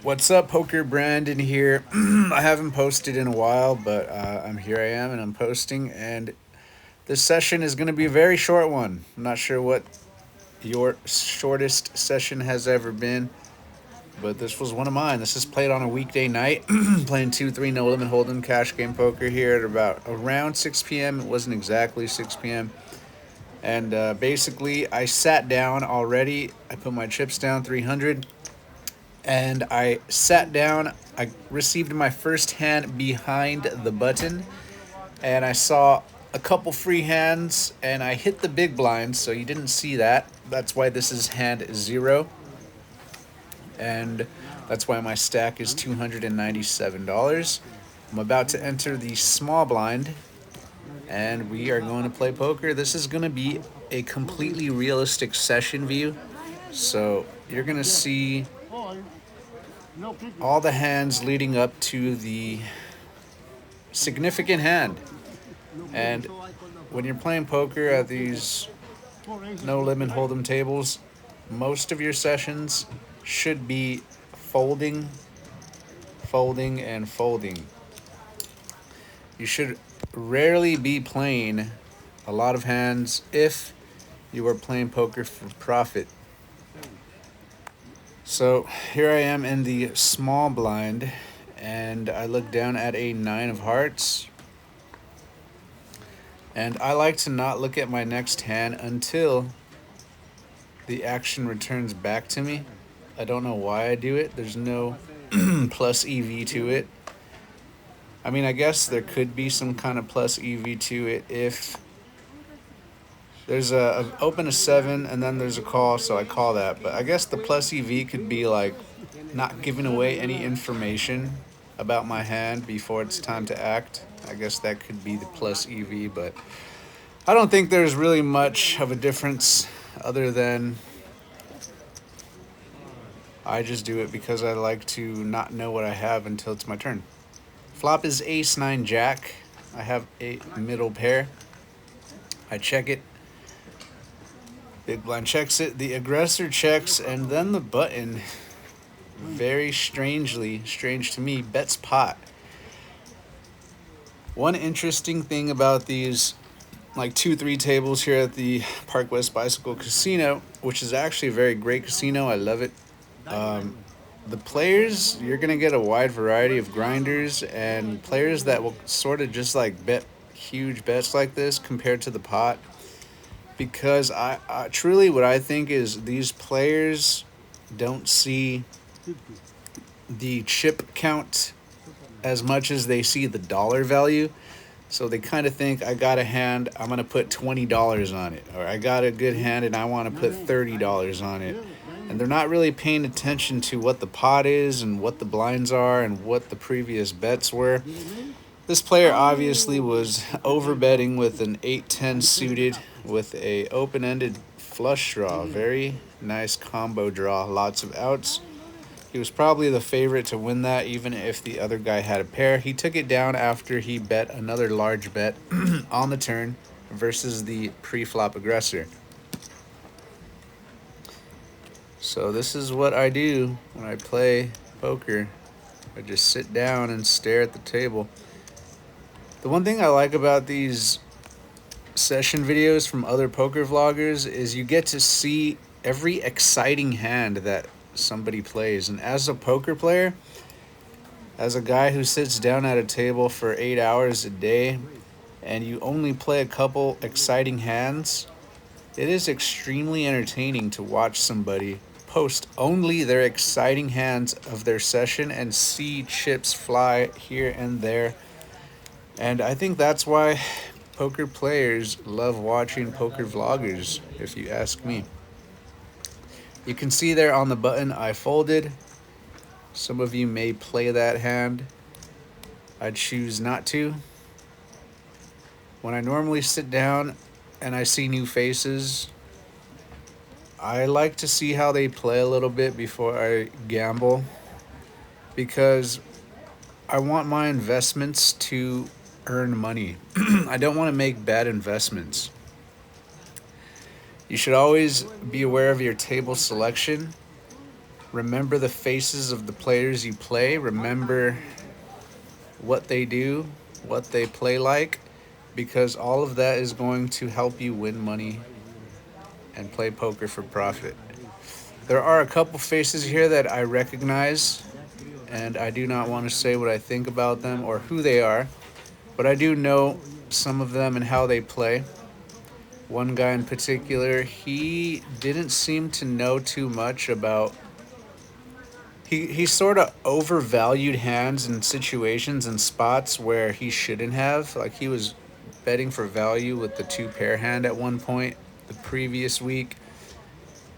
What's up, Poker Brandon here. I haven't posted in a while, but I'm here. I am, and I'm posting. And this session is going to be a very short one. I'm not sure what your shortest session has ever been, but this was one of mine. This is played on a weekday night, playing 2-3 no limit hold'em cash game poker here at about around 6 p.m. It wasn't exactly 6 p.m. And basically, I sat down already. I put my chips down 300 and I sat down. I received my first hand behind the button, and I saw a couple free hands, and I hit the big blind, so you didn't see that. That's why this is hand zero, and that's why my stack is $297. I'm about to enter the small blind, and we are going to play poker. This is going to be a completely realistic session view, so you're going to see all the hands leading up to the significant hand. And when you're playing poker at these no limit hold'em tables, most of your sessions should be folding, folding, and folding. You should rarely be playing a lot of hands if you are playing poker for profit. So here I am in the small blind, and I look down at a nine of hearts. And I like to not look at my next hand until the action returns back to me. I don't know why I do it. There's no plus EV to it. I mean, I guess there could be some kind of plus EV to it if there's a open a 7 and then there's a call, so I call that. But I guess the plus EV could be like not giving away any information about my hand before it's time to act. I guess that could be the plus EV, but I don't think there's really much of a difference other than I just do it because I like to not know what I have until it's my turn. Flop is ace 9 jack. I have a middle pair. I check it. Big blind checks it. The aggressor checks, and then the button, very strangely, strange to me, bets pot. One interesting thing about these like 2-3 tables here at the Park West Bicycle Casino, which is actually a very great casino. I love it. Um, the players, you're going to get a wide variety of grinders and players that will sort of just like bet huge bets like this compared to the pot. Because I truly, what I think is these players don't see the chip count as much as they see the dollar value. So they kind of think, I got a hand, I'm going to put $20 on it. Or I got a good hand and I want to put $30 on it. And they're not really paying attention to what the pot is and what the blinds are and what the previous bets were. This player obviously was overbetting with an 8-10 suited with a open-ended flush draw. Very nice combo draw, lots of outs. He was probably the favorite to win that, even if the other guy had a pair. He took it down after he bet another large bet on the turn versus the pre-flop aggressor. So this is what I do when I play poker. I just sit down and stare at the table. The one thing I like about these session videos from other poker vloggers is you get to see every exciting hand that somebody plays. And as a poker player, as a guy who sits down at a table for 8 hours a day and you only play a couple exciting hands, it is extremely entertaining to watch somebody post only their exciting hands of their session and see chips fly here and there. And I think that's why poker players love watching poker vloggers, if you ask me. You can see there on the button I folded. Some of you may play that hand. I choose not to. When I normally sit down and I see new faces, I like to see how they play a little bit before I gamble, because I want my investments to earn money. I don't want to make bad investments. You should always be aware of your table selection Remember the faces of the players you play. Remember what they do, what they play like, because all of that is going to help you win money and play poker for profit. There are a couple faces here that I recognize, and I do not want to say what I think about them or who they are, but I do know some of them and how they play. One guy in particular, he didn't seem to know too much about. He sort of overvalued hands in situations and spots where he shouldn't have. Like he was betting for value with the two pair hand at one point the previous week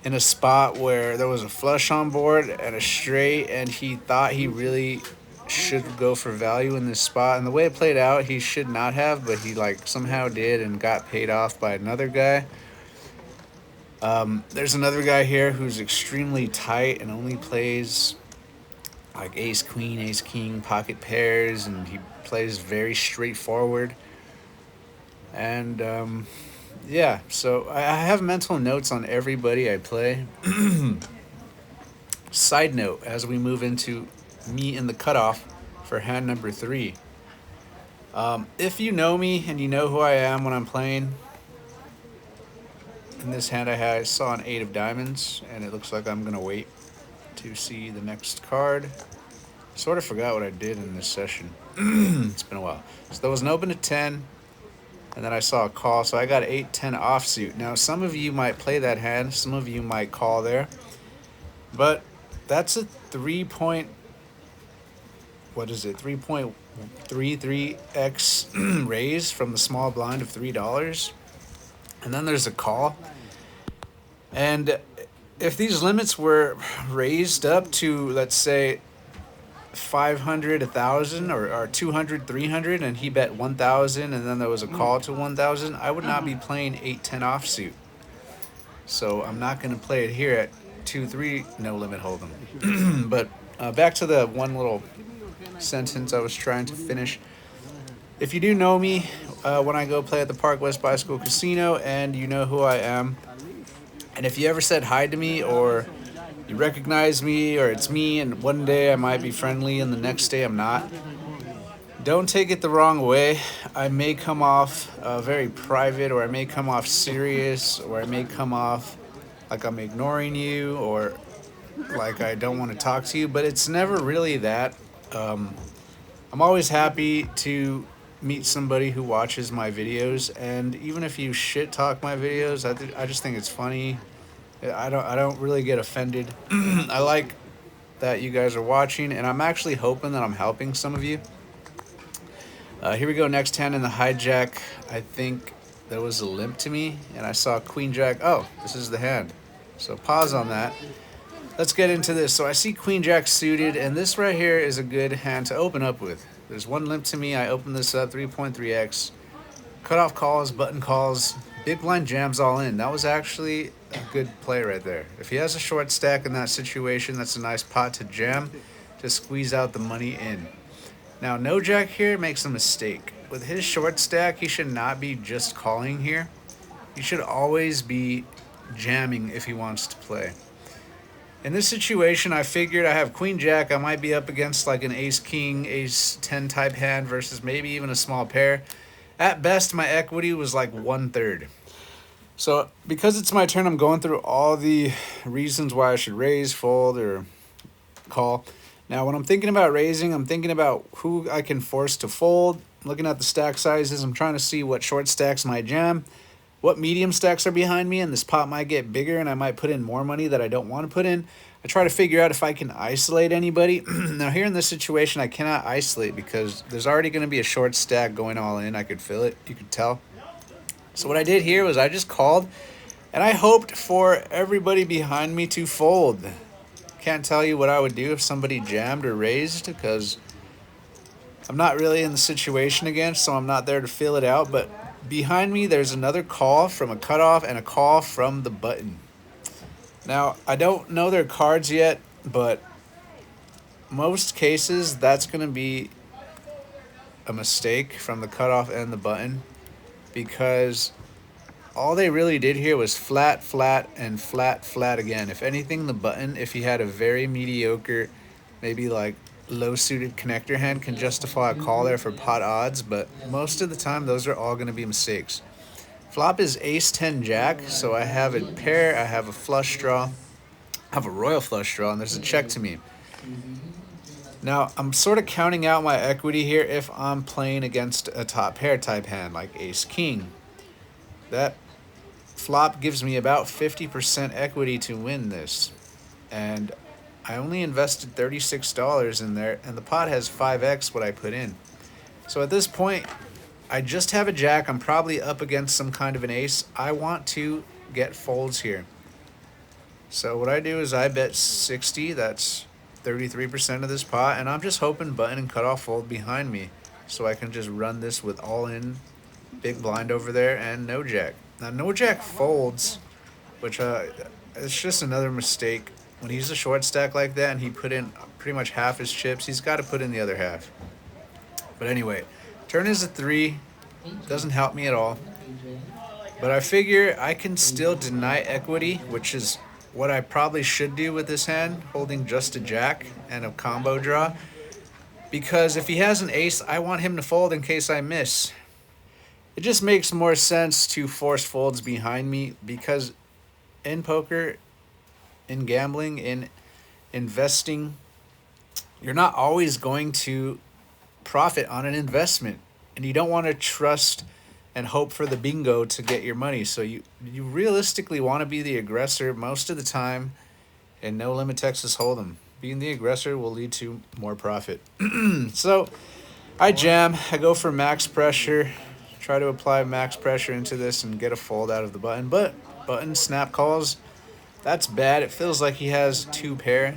in a spot where there was a flush on board and a straight, and he thought he really should go for value in this spot. And the way it played out, he should not have, but he like somehow did and got paid off by another guy. There's another guy here who's extremely tight and only plays like ace queen, ace king, pocket pairs, and he plays very straightforward. And yeah, so I have mental notes on everybody I play. Side note, as we move into me in the cutoff for hand number 3. If you know me and you know who I am when I'm playing, in this hand I saw an 8 of diamonds, and it looks like I'm going to wait to see the next card. Sort of forgot what I did in this session. It's been a while. So there was an open to 10, and then I saw a call, so I got 8-10 offsuit. Now, some of you might play that hand, some of you might call there, but that's a 3.33x raise from the small blind of $3, and then there's a call. And if these limits were raised up to, let's say, 500, 1,000, or 200, 300, and he bet 1,000, and then there was a call to 1,000, I would not be playing 8-10 offsuit. So I'm not going to play it here at 2-3 no limit hold'em. But back to the one little sentence I was trying to finish. If you do know me, when I go play at the Park West Bicycle Casino, and you know who I am, and if you ever said hi to me, or you recognize me, or it's me, and one day I might be friendly and the next day I'm not, don't take it the wrong way. I may come off very private, or I may come off serious, or I may come off like I'm ignoring you, or like I don't want to talk to you, but it's never really that. I'm always happy to meet somebody who watches my videos, and even if you shit talk my videos, I just think it's funny. I don't really get offended. I like that you guys are watching, and I'm actually hoping that I'm helping some of you. Here we go, next hand in the hijack. I think there was a limp to me, and I saw queen jack. Oh, this is the hand. So pause on that. Let's get into this. So I see queen jack suited, and this right here is a good hand to open up with. There's one limp to me. I open this up, 3.3x. Cutoff calls, button calls, big blind jams all in. That was actually a good play right there. If he has a short stack in that situation, that's a nice pot to jam to squeeze out the money in. Now, no jack here makes a mistake. With his short stack, he should not be just calling here. He should always be jamming if he wants to play. In this situation, I figured I have queen jack. I might be up against like an ace king, ace 10 type hand versus maybe even a small pair. At best, my equity was like 1/3. So because it's my turn, I'm going through all the reasons why I should raise, fold, or call. Now, when I'm thinking about raising, I'm thinking about who I can force to fold. I'm looking at the stack sizes. I'm trying to see what short stacks might jam, what medium stacks are behind me, and this pot might get bigger, and I might put in more money that I don't want to put in. I try to figure out if I can isolate anybody. Now, here in this situation, I cannot isolate because there's already going to be a short stack going all in. I could feel it. You could tell. So what I did here was I just called, and I hoped for everybody behind me to fold. Can't tell you what I would do if somebody jammed or raised because I'm not really in the situation again, so I'm not there to fill it out. But behind me, there's another call from a cutoff and a call from the button. Now, I don't know their cards yet, but most cases, that's going to be a mistake from the cutoff and the button because all they really did here was flat, flat, and flat, flat again. If anything, the button, if he had a very mediocre, maybe like low suited connector hand, can justify a call there for pot odds, but most of the time those are all going to be mistakes. Flop is ace 10 jack, so I have a pair, I have a flush draw, I have a royal flush draw, and there's a check to me. Now, I'm sort of counting out my equity here if I'm playing against a top pair type hand like ace king. That flop gives me about 50% equity to win this. And I only invested $36 in there, and the pot has 5x what I put in. So at this point, I just have a jack. I'm probably up against some kind of an ace. I want to get folds here. So what I do is I bet 60, that's 33% of this pot, and I'm just hoping button and cutoff fold behind me so I can just run this with all in, big blind over there, and no jack. Now no jack folds, which it's just another mistake. When he's a short stack like that and he put in pretty much half his chips, he's got to put in the other half. But anyway, turn is a 3, doesn't help me at all. But I figure I can still deny equity, which is what I probably should do with this hand, holding just a jack and a combo draw. Because if he has an ace, I want him to fold in case I miss. It just makes more sense to force folds behind me, because in poker, in gambling, in investing, you're not always going to profit on an investment. And you don't want to trust and hope for the bingo to get your money. So you realistically want to be the aggressor most of the time, and no limit Texas Hold'em. Being the aggressor will lead to more profit. So I jam, I go for max pressure, try to apply max pressure into this and get a fold out of the button. But button snap calls, that's bad. It feels like he has 2 pair.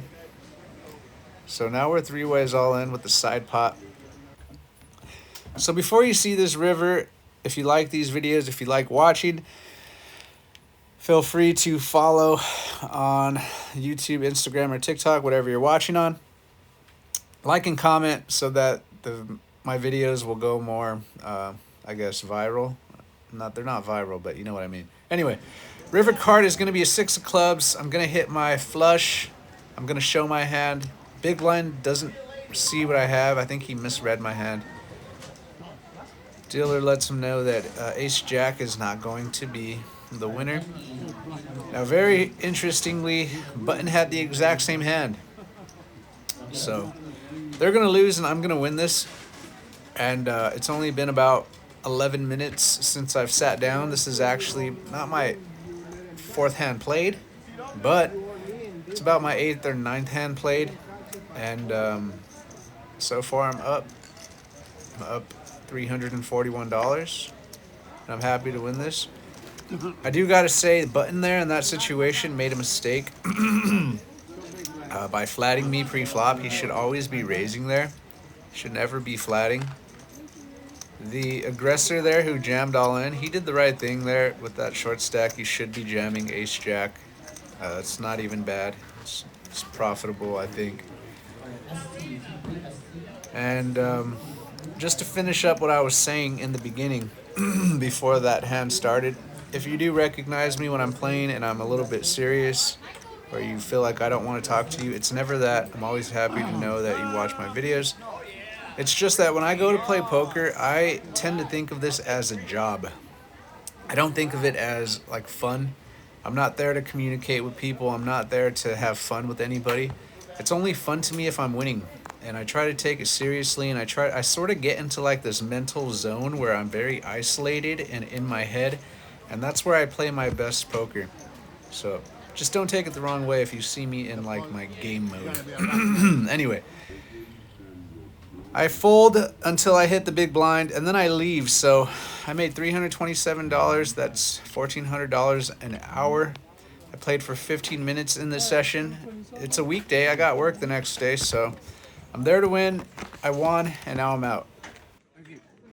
So now we're 3 ways all in with the side pot. So before you see this river, if you like these videos, if you like watching, feel free to follow on YouTube, Instagram, or TikTok, whatever you're watching on. Like and comment so that my videos will go more, I guess, viral. They're not viral, but you know what I mean. Anyway, river card is going to be a 6 of clubs. I'm going to hit my flush. I'm going to show my hand. Big blind doesn't see what I have. I think he misread my hand. Dealer lets him know that ace jack is not going to be the winner. Now, very interestingly, button had the exact same hand. So they're going to lose and I'm going to win this. And it's only been about 11 minutes since I've sat down. This is actually not my 4th hand played, but it's about my 8th or 9th hand played. And so far I'm up $341, and I'm happy to win this. I do gotta say, button there in that situation made a mistake by flatting me pre-flop. He should always be raising there, should never be flatting. The aggressor there who jammed all in, he did the right thing there with that short stack. You should be jamming ace jack. That's not even bad. It's profitable, I think. And just to finish up what I was saying in the beginning, before that hand started, if you do recognize me when I'm playing and I'm a little bit serious, or you feel like I don't want to talk to you, it's never that. I'm always happy to know that you watch my videos. It's just that when I go to play poker, I tend to think of this as a job. I don't think of it as like fun. I'm not there to communicate with people. I'm not there to have fun with anybody. It's only fun to me if I'm winning. And I try to take it seriously, and I sort of get into like this mental zone where I'm very isolated and in my head, and that's where I play my best poker. So just don't take it the wrong way if you see me in like my game mode. Anyway, I fold until I hit the big blind, and then I leave. So I made $327. That's $1,400 an hour. I played for 15 minutes in this session. It's a weekday. I got work the next day, so I'm there to win. I won, and now I'm out.